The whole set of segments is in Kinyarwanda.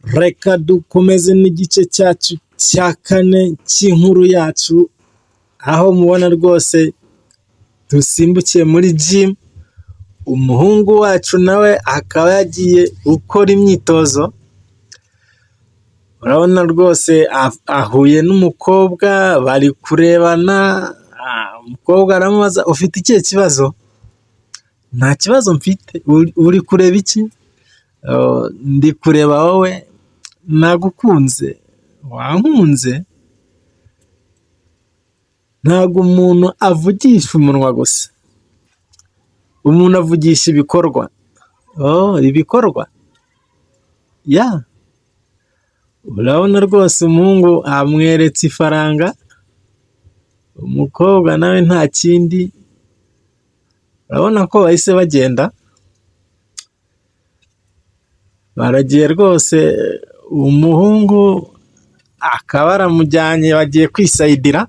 Reka dukomeze n'igice cyacu cya kane cy'inkuru yacu, aho mubona rwose dusimbukiye muri gym. Umuhungu wacu nawe akaba yagiye gukora imyitozo. Urabona rwose ahuye n'umukobwa, bari kurebana. Umukobwa aramubaza, ufite ikihe kibazo? Nta kibazo mfite. Uri kureba iki? Ndi kureba wowe, nagukunze. Wankunze? Ntabwo umuntu avugisha umunwa gusa, umuntu avugisha ibikorwa. Ibikorwa? Ya. Urabona rwose umuhungu amweretse ifaranga, umukobwa nawe nta kindi. Urabona ko bahise bagenda, baragiye rwose. Umuhungu akaba aramujyanye, bagiye kwisayidira.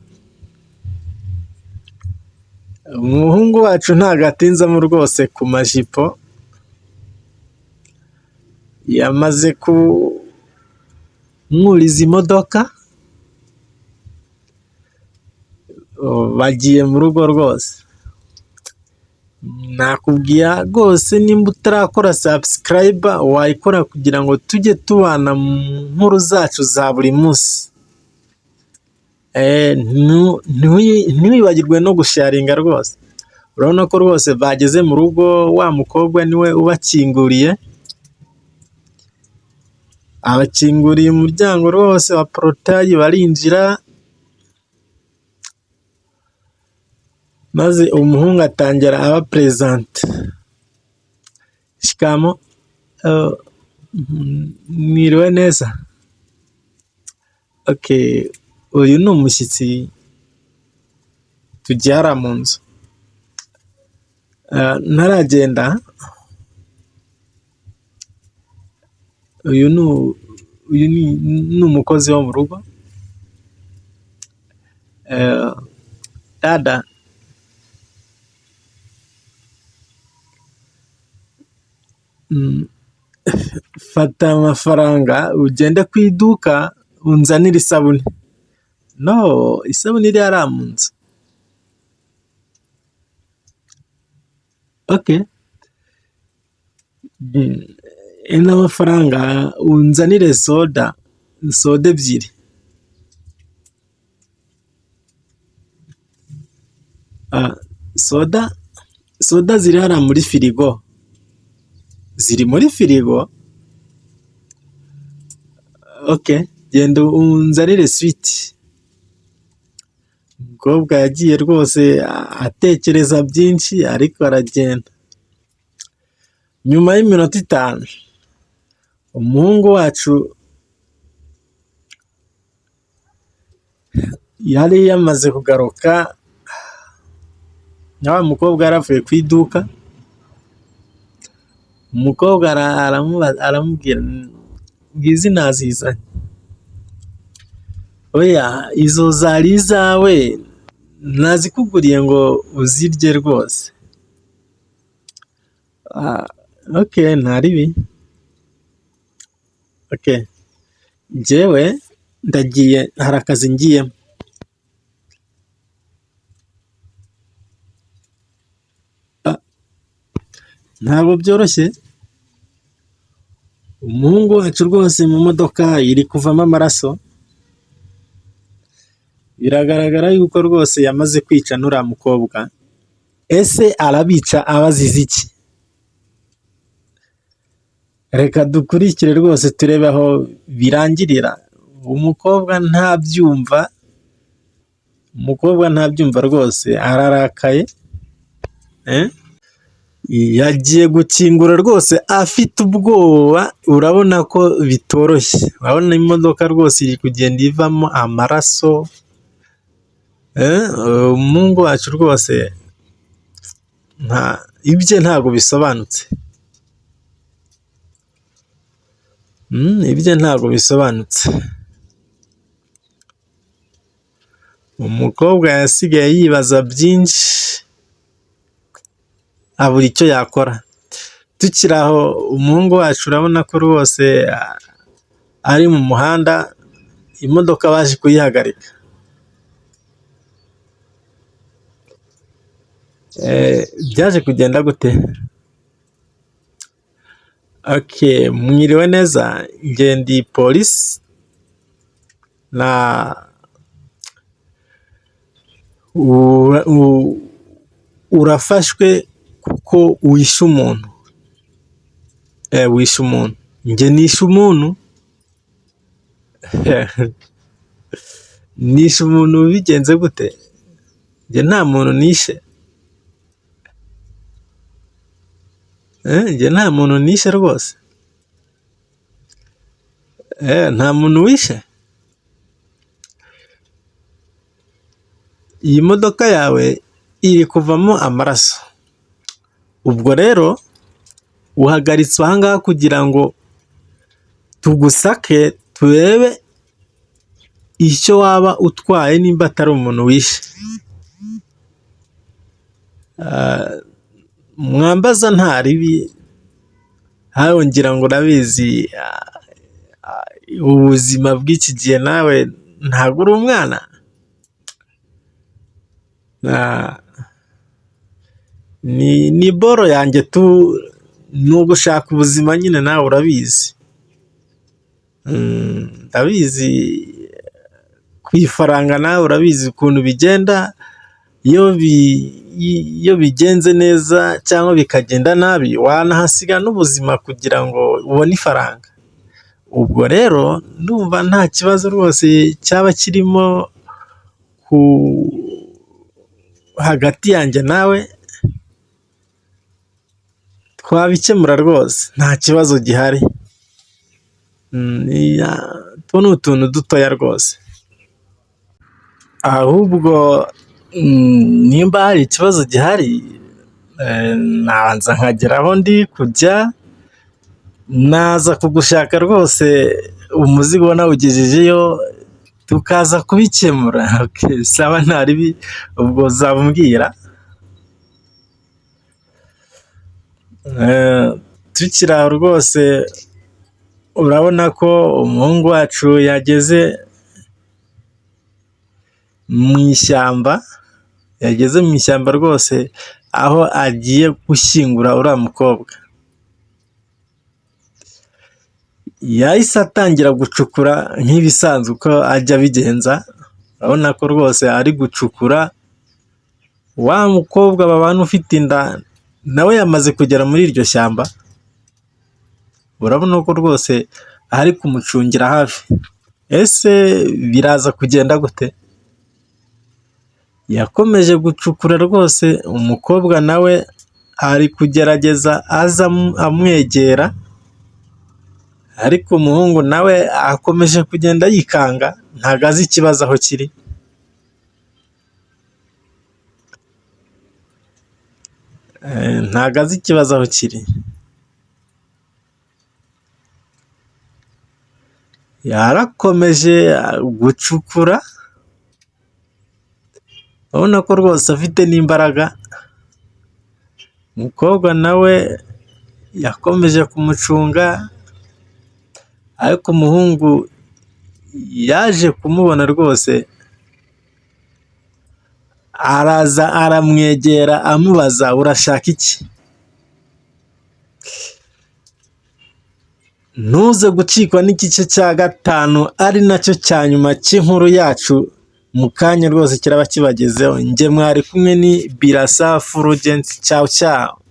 Umuhungu wacu ntabwo atinzamo rwose ku majipo, yamaze kumwuriza imodoka, bagiye mu rugo rwose. Nakubwira rwose, nimba utarakora subscribe wayikora kugira ngo tujye tubana mu nkuru zacu za buri munsi. Ntiwibagirwe no gusharinga rwose. Urabona ko rwose bageze mu rugo, wa mukobwa niwe ubakinguriye. Abakinguriye umuryango rwose wa porotayi, barinjira. Maze umuhungu atangira abaperezante. Shikamo, mwiriwe neza. Okay, uyu ni umushyitsi tujyara mu nzu. Ntaragenda. Uyu ni umukozi wo mu rugo. Dada, fata amafaranga ugende ku iduka unzanire isabune. No, isabune iri hariya mu nzu. Okay. N'amafaranga unzanire soda ebyiri. Soda ziri hariya muri firigo. Ziri muri firigo? Okay, genda unzanire switi. Umukobwa yagiye rwose atekereza byinshi, ariko aragenda. Nyuma y'iminota 5, umuhungu wacu yari yamaze kugaruka. Wa mukobwa yaravuye ku iduka. Umukobwa aramubwira, ngizi nazizanye. Oya, izo zari izawe, nazikuguriye ngo uzirye rwose. Okay, ntaribi. Okay, njyewe ndagiye, hari akazi ngiyemo. Ntabwo byoroshye. Umuhungu wacu rwose mu modoka iri kuvamo amaraso. Biragaragara yuko rwose yamaze kwica n'uriya mukobwa. Ese arabica abazize iki? Reka dukurikire rwose turebe aho birangirira. Umukobwa ntabyumva rwose, ararakaye. Yagiye gukingura rwose afite ubwoba. Urabona ko bitoroshye. Urabona imodoka rwose iri kugenda ivamo amaraso. Umuhungu wacu rwose ibye ntabwo bisobanutse. Ibye ntabwo bisobanutse. Umukobwa yasigaye yibaza byinshi. abura icyo yakora. Tukiri aho umuhungu wacu urabona ko rwose ari mu muhanda, imodoka baje kuyihagarika. Byaje kugenda gute? Mwiriwe neza, njye ndi polisi urafashwe kuko wishe umuntu. Wishe umuntu. Njye nishe umuntu? Nishe umuntu bigenze gute? Njye nta muntu nishe. Njye nta muntu nishe rwose. Nta muntu wishe? Iyi modoka yawe iri kuvamo amaraso. Ubwo rero uhagaritswe aha ngaha kugira ngo tugusake turebe icyo waba utwaye nimba atari umuntu wishe. Mwambaza nta ribi, hawe ngira ngo urabizi ubuzima bw'iki gihe nawe ntabwo uri umwana. Ni boro yanjye ni ugushaka ubuzima nyine, nawe urabizi. Ndabizi ku ifaranga, nawe urabizi ukuntu bigenda. Iyo bigenze neza cyangwa bikagenda nabi, wanahasiga n'ubuzima kugira ngo ubone ifaranga. Ubwo rero ndumva nta kibazo rwose cyaba kirimo hagati yanjye nawe, twabikemura rwose, nta kibazo gihari. Utu ni utuntu dutoya rwose. Ahubwo nimba hari ikibazo gihari, nabanza nkagera aho ndi kujya, naza kugushaka rwose, umuzigo nawugejejeyo tukaza kubikemura. Saba nta ribi, ubwo uzabambwira. Tukiri aho rwose urabona ko umuhungu wacu yageze mu ishyamba. Yageze mu ishyamba rwose, aho agiye gushyingura uriya mukobwa. Yahise atangira gucukura nk'ibisanzwe uko ajya abigenza. Urabona ko rwose ari gucukura. Wa mukobwa babana ufite inda nawe yamaze kugera muri iryo shyamba. Urabona ko rwose ari kumucungira hafi. Ese biraza kugenda gute? Yakomeje gucukura rwose, umukobwa nawe ari kugerageza aza amwegera, ariko umuhungu nawe akomeje kugenda yikanga, ntago azi ikibazo aho kiri. Ntago azi ikibazo aho kiri. Yarakomeje gucukura, urabona ko rwose afite n'imbaraga. Umukobwa nawe yakomeje kumucunga, ariko umuhungu yaje kumubona rwose, araza aramwegera amubaza, urashaka iki? Ntuze gucikwa n'igice cya 5 ari nacyo cya nyuma cy'inkuru yacu. Mu kanya rwose kiraba kibagezeho. Njye mwari kumwe ni Birasa Fulgence. Ciao ciao.